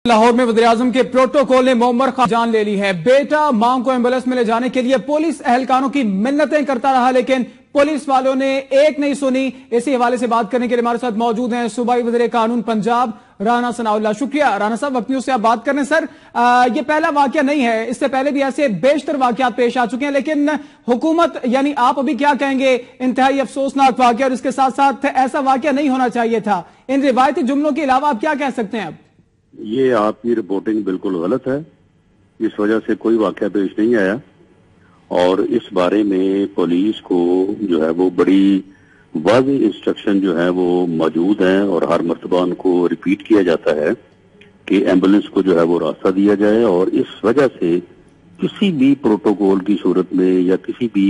लाहौर में वज़ीर-ए-आज़म के प्रोटोकॉल ने मुअम्मर खान जान ले ली है। बेटा मां को एम्बुलेंस में ले जाने के लिए पुलिस एहलकारों की मिन्नतें करता रहा, लेकिन पुलिस वालों ने एक नहीं सुनी। इसी हवाले से बात करने के लिए हमारे साथ मौजूद हैं सूबाई वज़ीर कानून पंजाब राना सनाउल्लाह। शुक्रिया राना साहब, वक्त न्यूज़ से आप बात कर रहे हैं। सर, ये पहला वाकया नहीं है, इससे पहले भी ऐसे बेशतर वाकयात पेश आ चुके हैं, लेकिन हुकूमत यानी आप अभी क्या कहेंगे? इंतहाई अफसोसनाक वाकया और इसके साथ साथ ऐसा वाकया नहीं होना चाहिए था। इन रिवायती जुमलों के अलावा आप क्या कह सकते हैं? अब ये आपकी रिपोर्टिंग बिल्कुल गलत है। इस वजह से कोई वाकया पेश नहीं आया और इस बारे में पुलिस को जो है वो बड़ी वाज़े इंस्ट्रक्शन जो है वो मौजूद हैं और हर मर्तबा उनको रिपीट किया जाता है कि एम्बुलेंस को जो है वो रास्ता दिया जाए। और इस वजह से किसी भी प्रोटोकॉल की सूरत में या किसी भी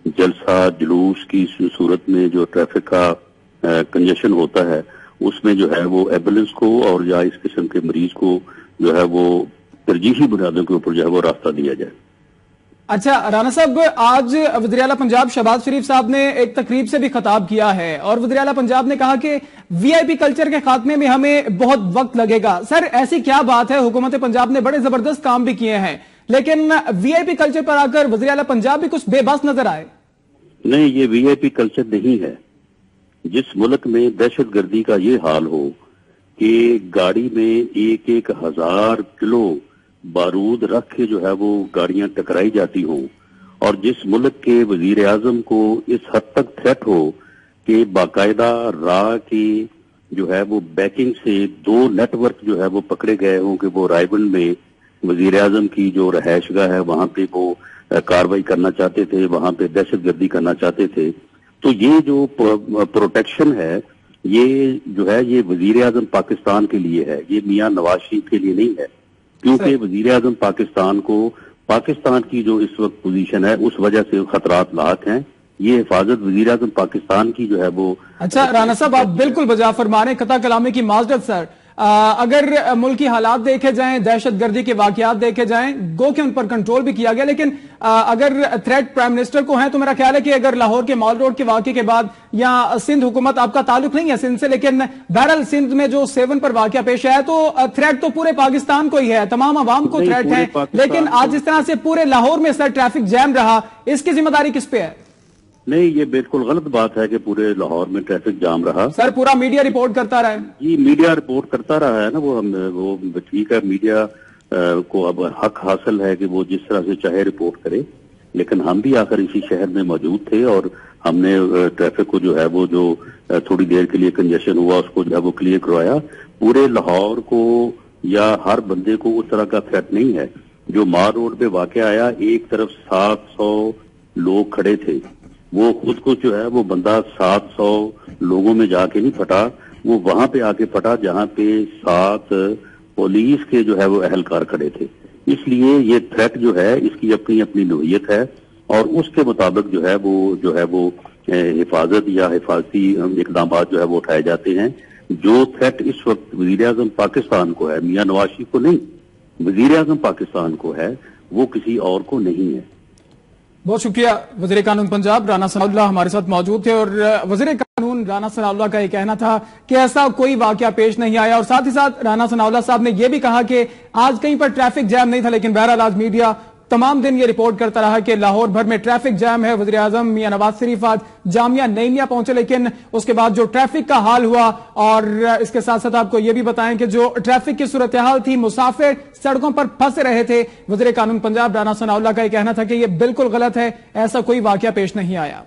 जलसा जुलूस की सूरत में जो ट्रैफिक का कंजेशन होता है उसमें जो है वो एम्बुलेंस को और या इस किस्म के मरीज को जो है वो तरजीही बुनियादों के ऊपर जो है वो रास्ता दिया जाए। अच्छा राना साहब, आज वज़ीर आला पंजाब शहबाज शरीफ साहब ने एक तकरीब से भी खिताब किया है और वज़ीर आला पंजाब ने कहा कि वीआईपी कल्चर के खात्मे में हमें बहुत वक्त लगेगा। सर, ऐसी क्या बात है? हुकूमत पंजाब ने बड़े जबरदस्त काम भी किए हैं, लेकिन वीआईपी कल्चर पर आकर वज़ीर आला पंजाब भी कुछ बेबस नजर आए। नहीं, ये वीआईपी कल्चर नहीं है। जिस मुल्क में दहशतगर्दी का ये हाल हो कि गाड़ी में एक एक हजार किलो बारूद रख के जो है वो गाड़ियां टकराई जाती हों, और जिस मुल्क के वजीर आजम को इस हद तक थ्रेट हो कि बाकायदा राह की जो है वो बैकिंग से 2 नेटवर्क जो है वो पकड़े गए हों कि वो रायबंद में वजीर आजम की जो रहायशगाह है वहां पे वो कार्रवाई करना चाहते थे, वहां पे दहशतगर्दी करना चाहते थे। तो ये जो प्रोटेक्शन है ये जो है ये वजीर आजम पाकिस्तान के लिए है, ये मियां नवाज शरीफ के लिए नहीं है। क्योंकि वजीर आजम पाकिस्तान को पाकिस्तान की जो इस वक्त पोजीशन है उस वजह से खतरात लाक हैं। ये हिफाजत वजीर आजम पाकिस्तान की जो है वो। अच्छा राना साहब, आप बिल्कुल बजा फरमा रहे हैं, कता कलामी की माजरत। सर, अगर मुल्क की हालात देखे जाएं, दहशतगर्दी के वाकयात देखे जाएं, गो के उन पर कंट्रोल भी किया गया, लेकिन अगर थ्रेट प्राइम मिनिस्टर को है तो मेरा ख्याल है कि अगर लाहौर के मॉल रोड के वाकये के बाद या सिंध हुकूमत, आपका ताल्लुक नहीं है सिंध से, लेकिन बहरहाल सिंध में जो 7 पर वाकया पेश आया तो थ्रेट तो पूरे पाकिस्तान को ही है, तमाम आवाम को थ्रेट है। लेकिन आज इस तरह से पूरे लाहौर में सर ट्रैफिक जैम रहा, इसकी जिम्मेदारी किस पे है? नहीं, ये बिल्कुल गलत बात है कि पूरे लाहौर में ट्रैफिक जाम रहा। सर, पूरा मीडिया रिपोर्ट करता रहा है। जी, मीडिया रिपोर्ट करता रहा है ना, वो ठीक है। मीडिया को अब हक हासिल है कि वो जिस तरह से चाहे रिपोर्ट करे, लेकिन हम भी आकर इसी शहर में मौजूद थे और हमने ट्रैफिक को जो है वो जो थोड़ी देर के लिए कंजेशन हुआ उसको जो है वो क्लियर करवाया। पूरे लाहौर को या हर बंदे को उस तरह का थ्रेट नहीं है। जो मार रोड पे वाकया आया, एक तरफ 700 लोग खड़े थे, वो खुद को जो है वो बंदा 700 लोगों में जाके नहीं फटा, वो वहां पे आके फटा जहां पे 7 पुलिस के जो है वो अहलकार खड़े थे। इसलिए ये थ्रेट जो है इसकी अपनी अपनी नोयत है और उसके मुताबिक जो है वो हिफाजत या हिफाजती इकदाम जो है वो उठाए जाते हैं। जो थ्रेट इस वक्त वजीर आजम पाकिस्तान को है, मियां नवाज शरीफ को नहीं, वजीर आजम पाकिस्तान को है, वो किसी और को नहीं है। बहुत शुक्रिया। वज़ीर कानून पंजाब राना सनाउल्लाह हमारे साथ मौजूद थे और वज़ीर कानून राना सनाउल्लाह का यह कहना था कि ऐसा कोई वाकया पेश नहीं आया। और साथ ही साथ राना सनाउल्लाह साहब ने यह भी कहा कि आज कहीं पर ट्रैफिक जैम नहीं था, लेकिन बहरहाल आज मीडिया तमाम दिन ये रिपोर्ट करता रहा कि लाहौर भर में ट्रैफिक जैम है। वज़ीर आज़म मियां नवाज शरीफ आज जामिया नईमिया पहुंचे, लेकिन उसके बाद जो ट्रैफिक का हाल हुआ, और इसके साथ साथ आपको यह भी बताएं कि जो ट्रैफिक की सूरत हाल थी, मुसाफिर सड़कों पर फंसे रहे थे। वज़ीर कानून पंजाब राना सनाउल्लाह का यह कहना था कि यह बिल्कुल गलत है, ऐसा कोई वाकया पेश नहीं आया।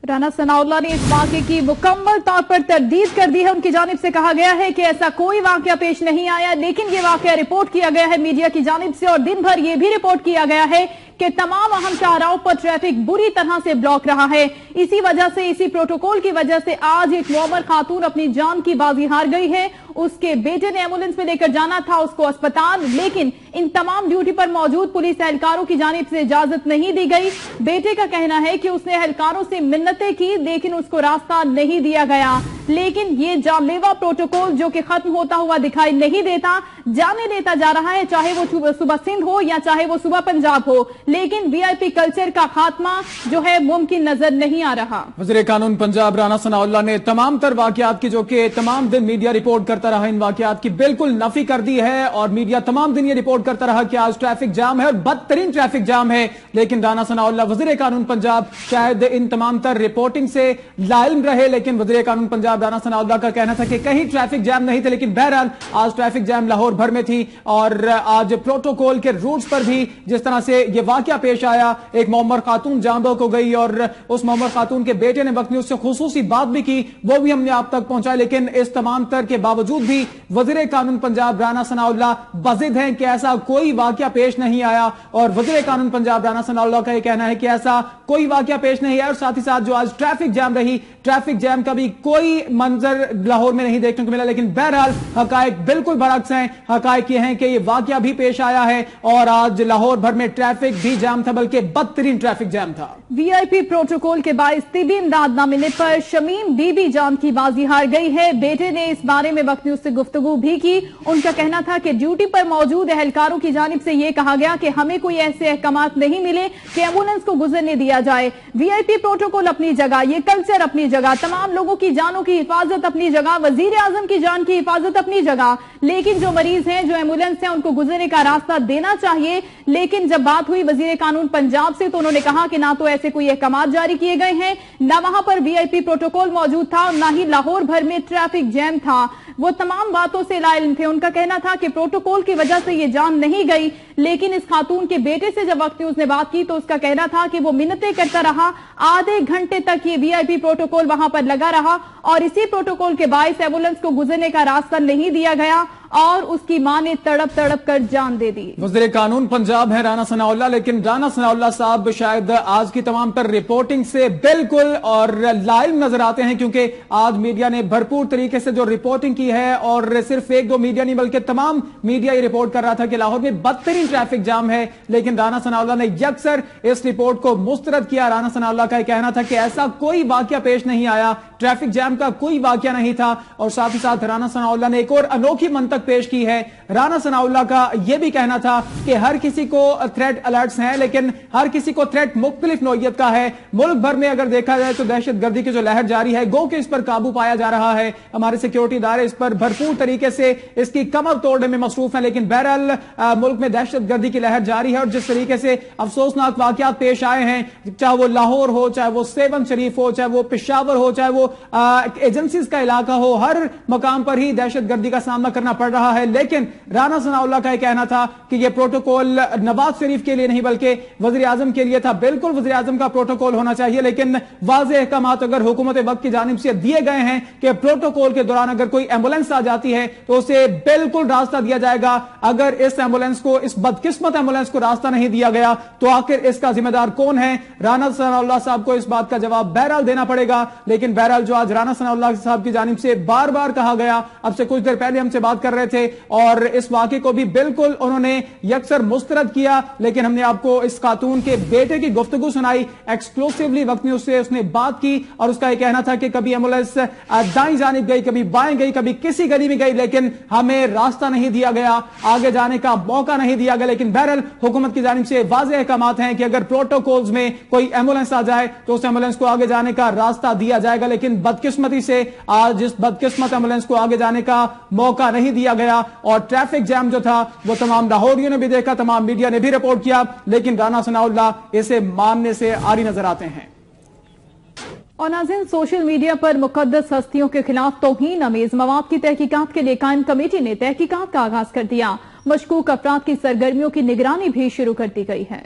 राना सनाउल्लाह ने इस वाकये की मुकम्मल तौर पर तरदीद कर दी है। उनकी जानिब से कहा गया है कि ऐसा कोई वाकया पेश नहीं आया, लेकिन ये वाकया रिपोर्ट किया गया है मीडिया की जानिब से और दिन भर ये भी रिपोर्ट किया गया है कि तमाम अहम शाहराहों पर ट्रैफिक बुरी तरह से ब्लॉक रहा है। इसी वजह से, इसी प्रोटोकॉल की वजह से आज एक मुअम्मर खातून अपनी जान की बाजी हार गई है। उसके बेटे ने एम्बुलेंस में लेकर जाना था उसको अस्पताल, लेकिन इन तमाम ड्यूटी पर मौजूद पुलिस एहलकारों की जानिब से इजाजत नहीं दी गई। बेटे का कहना है कि उसने एहलकारों से मिन्नतें की, लेकिन उसको रास्ता नहीं दिया गया। लेकिन ये जानलेवा प्रोटोकॉल जो कि खत्म होता हुआ दिखाई नहीं देता, जाने देता जा रहा है, चाहे वो सुबह सिंध हो या चाहे वो सुबह पंजाब हो, लेकिन वीआईपी कल्चर का खात्मा जो है मुमकिन नजर नहीं आ रहा। वज़ीर कानून पंजाब राना सनाउल्लाह ने तमाम तर वाकयात की, जो कि तमाम दिन मीडिया रिपोर्ट करता रहा, इन वाकयात की बिल्कुल नफी कर दी है और मीडिया तमाम दिन ये रिपोर्ट करता रहा कि आज ट्रैफिक जाम है और बदतरीन ट्रैफिक जाम है। लेकिन राना सनाउल्लाह वज़ीर कानून पंजाब शायद इन तमाम तर रिपोर्टिंग से लाइल्म रहे, लेकिन वज़ीर कानून पंजाब राना सनाउल्लाह का कहना था कि कहीं ट्रैफिक जाम नहीं थे। लेकिन बहरहाल आज ट्रैफिक जाम लाहौर भर में थी और आज प्रोटोकॉल के रूट्स पर भी जिस तरह से यह वाकया पेश आया, एक मोहम्मद खातून जान बहक हो गई और उस मोहम्मद खातून के बेटे ने वक्त में उससे खुसूसी बात भी की, वो भी हमने आप तक पहुंचाई। लेकिन इस तमाम तर के बावजूद भी वज़ीर कानून पंजाब राना सनाउल्लाह बज़िद हैं कि ऐसा कोई वाकया पेश नहीं आया और वज़ीर कानून पंजाब राना सनाउल्लाह का यह कहना है कि ऐसा कोई वाकया पेश नहीं आया। और साथ ही साथ जो आज ट्रैफिक जाम रही, ट्रैफिक जाम का भी कोई मंजर लाहौर में नहीं देखने को मिला। लेकिन बहरहाल हकायक बिल्कुल बरअक्स हैं, हकायक ये हैं कि ये वाकया भी पेश आया है और आज लाहौर भर में ट्रैफिक भी जाम था, बल्कि बदतरीन ट्रैफिक जाम था। वीआईपी प्रोटोकॉल के बायस तिबी इमदाद न मिलने पर शमीम बीबी जान की बाजी हार गई है। बेटे ने इस बारे में वक्त न्यूज से गुफ्तगू भी की। उनका कहना था कि ड्यूटी पर मौजूद एहलकारों की जानिब से यह कहा गया कि हमें कोई ऐसे अहकामात नहीं मिले कि एम्बुलेंस को गुजरने दिया जाए। वीआईपी प्रोटोकॉल अपनी जगह, ये कल्चर अपनी जगह, तमाम लोगों की जानों की हिफाजत अपनी जगह, वजीर आजम की जान की हिफाजत अपनी जगह, लेकिन जो मरीज हैं, जो एम्बुलेंस हैं, उनको गुजरने का रास्ता देना चाहिए। लेकिन जब बात हुई वजीर कानून पंजाब से तो उन्होंने कहा कि ना तो ऐसे कोई अहकामात जारी किए गए हैं, ना वहां पर वीआईपी प्रोटोकॉल मौजूद था और ना ही लाहौर भर में ट्रैफिक जैम था। वो तमाम बातों से लाइल्म थे। उनका कहना था कि प्रोटोकॉल की वजह से ये जान नहीं गई। लेकिन इस खातून के बेटे से जब वक्त न्यूज ने बात की तो उसका कहना था कि वो मिन्नतें करता रहा, आधे घंटे तक ये वीआईपी प्रोटोकॉल वहां पर लगा रहा और इसी प्रोटोकॉल के बायस एम्बुलेंस को गुजरने का रास्ता नहीं दिया गया और उसकी मां ने तड़प तड़प कर जान दे दी। वज़ीर कानून पंजाब है राना सनाउल्लाह, लेकिन राना सनाउल्लाह साहब शायद आज की तमाम पर रिपोर्टिंग से बिल्कुल और लाइव नजर आते हैं, क्योंकि आज मीडिया ने भरपूर तरीके से जो रिपोर्टिंग की है और सिर्फ एक दो मीडिया नहीं बल्कि तमाम मीडिया ये रिपोर्ट कर रहा था कि लाहौर में बदतरीन ट्रैफिक जाम है। लेकिन राना सनाउल्लाह ने यकसर इस रिपोर्ट को मुस्तरद किया। राना सनाउल्लाह का कहना था कि ऐसा कोई वाकया पेश नहीं आया, ट्रैफिक जैम का कोई वाकया नहीं था। और साथ ही साथ राना सनाउल्लाह ने एक और अनोखी मंतक पेश की है। राना सनाउल्लाह का यह भी कहना था कि हर किसी को थ्रेट अलर्ट्स हैं, लेकिन हर किसी को थ्रेट मुख्तलिफ नौइयत का है। मुल्क भर में अगर देखा जाए तो दहशतगर्दी की जो लहर जारी है, गो के इस पर काबू पाया जा रहा है। हमारे सिक्योरिटी इदारे इस पर भरपूर तरीके से इसकी कमर तोड़ने में मसरूफ हैं। लेकिन बहरहाल मुल्क में दहशतगर्दी की लहर जारी है और जिस तरीके से अफसोसनाक वाकयात पेश आए हैं, चाहे वो लाहौर हो, चाहे वो सेवन शरीफ हो, चाहे वो पेशावर हो, चाहे वो एजेंसीज का इलाका हो, हर मकाम पर ही दहशतगर्दी का सामना करना पड़ रहा है। लेकिन राना सनाउल्लाह का यह कहना था कि यह प्रोटोकॉल नवाज शरीफ के लिए नहीं बल्कि वजीर आजम के लिए था। बिल्कुल वजीर आजम का प्रोटोकॉल होना चाहिए, लेकिन वाज़ेह अहकामात अगर हुकूमत वक्त की जानिब से दिए गए हैं कि प्रोटोकॉल के दौरान अगर कोई एम्बुलेंस आ जाती है तो उसे बिल्कुल रास्ता दिया जाएगा। अगर इस एम्बुलेंस को, इस बदकिस्मत एम्बुलेंस को रास्ता नहीं दिया गया तो आखिर इसका जिम्मेदार कौन है? राना सनाउल्लाह साहब को इस बात का जवाब बहरहाल देना पड़ेगा। लेकिन बहरहाल जो आज राना सनाउल्लाह साहब की जानिब से बार बार कहा गया, अब से कुछ देर पहले हमसे बात कर रहे थे और इस वाकये को भी बिल्कुल उन्होंने यकसर मुस्तरद किया। लेकिन हमने आपको इस खातून के बेटे की गुफ्तगू सुनाई एक्सक्लूसिवली वक्त न्यूज से, उसने बात की और उसका यह कहना था कि कभी एम्बुलेंस दाईं जानिब गई, कभी बाएं गई, कभी किसी गली में गई, लेकिन हमें रास्ता नहीं दिया गया, आगे जाने का मौका नहीं दिया गया। लेकिन बहरहाल हुकूमत की जानिब से वाज़ेह अहकामात हैं कि अगर प्रोटोकॉल्स में कोई एम्बुलेंस आ जाए तो उस एम्बुलेंस को आगे जाने का रास्ता दिया जाएगा। लेकिन बदकिस्मती से आज इस बदकिस्मत एम्बुलेंस को आगे जाने का मौका नहीं दिया गया और ट्रैफिक जैम जो था वो तमाम लाहौरियों ने भी देखा, तमाम मीडिया ने भी रिपोर्ट किया। लेकिन राना सनाउल्लाह इसे मानने से आरी नजर आते हैं। और नाज़रीन, सोशल मीडिया पर मुकद्दस हस्तियों के खिलाफ तौहीन अमेज मवाद की तहकीकात के लिए कायम कमेटी ने तहकीकात का आगाज कर दिया। मशकूक अफराद की सरगर्मियों की निगरानी भी शुरू कर दी गई है।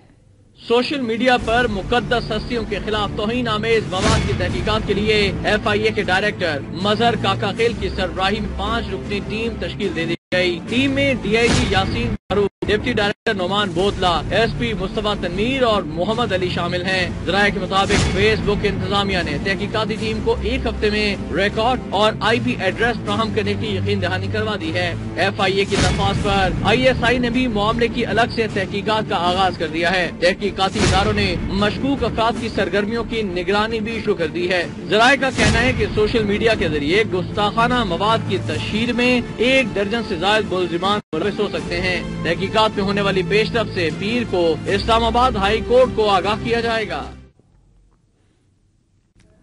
सोशल मीडिया पर मुकद्दस हस्तियों के खिलाफ तौहीन आमेज मवाद की तहकीकात के लिए FIA के डायरेक्टर मजहर काका खेल की सरबराही में 5 रुकनी टीम तश्कील दे दी गई। टीम में DIG Yasin deputy director Noman बोतला, एसपी मुस्तफा तनवीर और मोहम्मद अली शामिल हैं। ज़राए के मुताबिक फेसबुक इंतजामिया ने तहकीकाती टीम को 1 हफ्ते में रिकॉर्ड और IP एड्रेस फराहम करने की यकीन दहानी करवा दी है। FIA की दरख्वास्त पर ISI ने भी मामले की अलग से तहकीकात का आगाज कर दिया है। तहकीकाती इदारों ने मशकूक अफराद की सरगर्मियों की निगरानी भी शुरू कर दी है। ज़राए का कहना है कि सोशल मीडिया के जरिए गुस्ताखाना मवाद की तशहीर में 1 दर्जन से ज्यादा मुलजिमान मुलविस हो सकते हैं। तहकीकात में होने वाली पेशरफ से पीर को इस्लामाबाद हाई कोर्ट को आगाह किया जाएगा।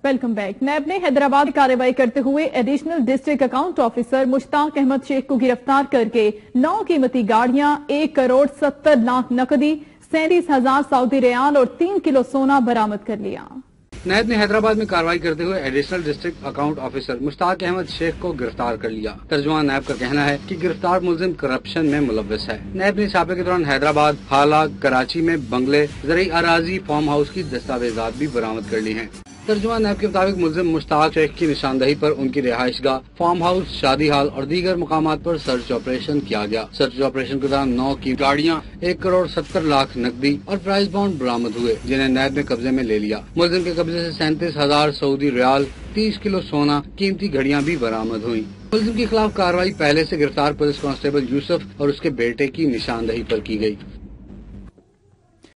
Welcome back. नैब ने हैदराबाद में कार्रवाई करते हुए additional district account officer Mushtaq Ahmad Sheikh को गिरफ्तार करके 9 कीमती गाड़ियां, 1 करोड़ 70 लाख नकदी, 37,000 सऊदी रियाल और 3 किलो सोना बरामद कर लिया। नैब ने हैदराबाद में कार्रवाई करते हुए additional district account officer Mushtaq Ahmad Sheikh को गिरफ्तार कर लिया। तर्जुमान नैब का कहना है कि गिरफ्तार मुलजिम करप्शन में मुलव्वस है। नैब ने छापे के दौरान हैदराबाद, हाला, कराची में बंगले, ज़रई अराजी, फार्म हाउस की दस्तावेजात भी बरामद कर ली हैं। तर्जुमान नैब के मुताबिक मुलजिम मुश्ताक शेख की निशानदही पर उनकी रिहाइशगाह, फार्म हाउस, शादी हाल और दीगर मुकामात पर सर्च ऑपरेशन किया गया। सर्च ऑपरेशन के दौरान 9 की गाड़ियां, 1 करोड़ 70 लाख नकदी और प्राइस बॉन्ड बरामद हुए, जिन्हें नैब ने कब्जे में ले लिया। मुलजिम के कब्जे से 37,000 सऊदी रियाल, 30 किलो सोना, कीमती घड़ियां भी बरामद हुई। मुलजिम के खिलाफ कार्रवाई पहले से गिरफ्तार पुलिस कांस्टेबल यूसुफ और उसके बेटे की निशानदही पर की गई।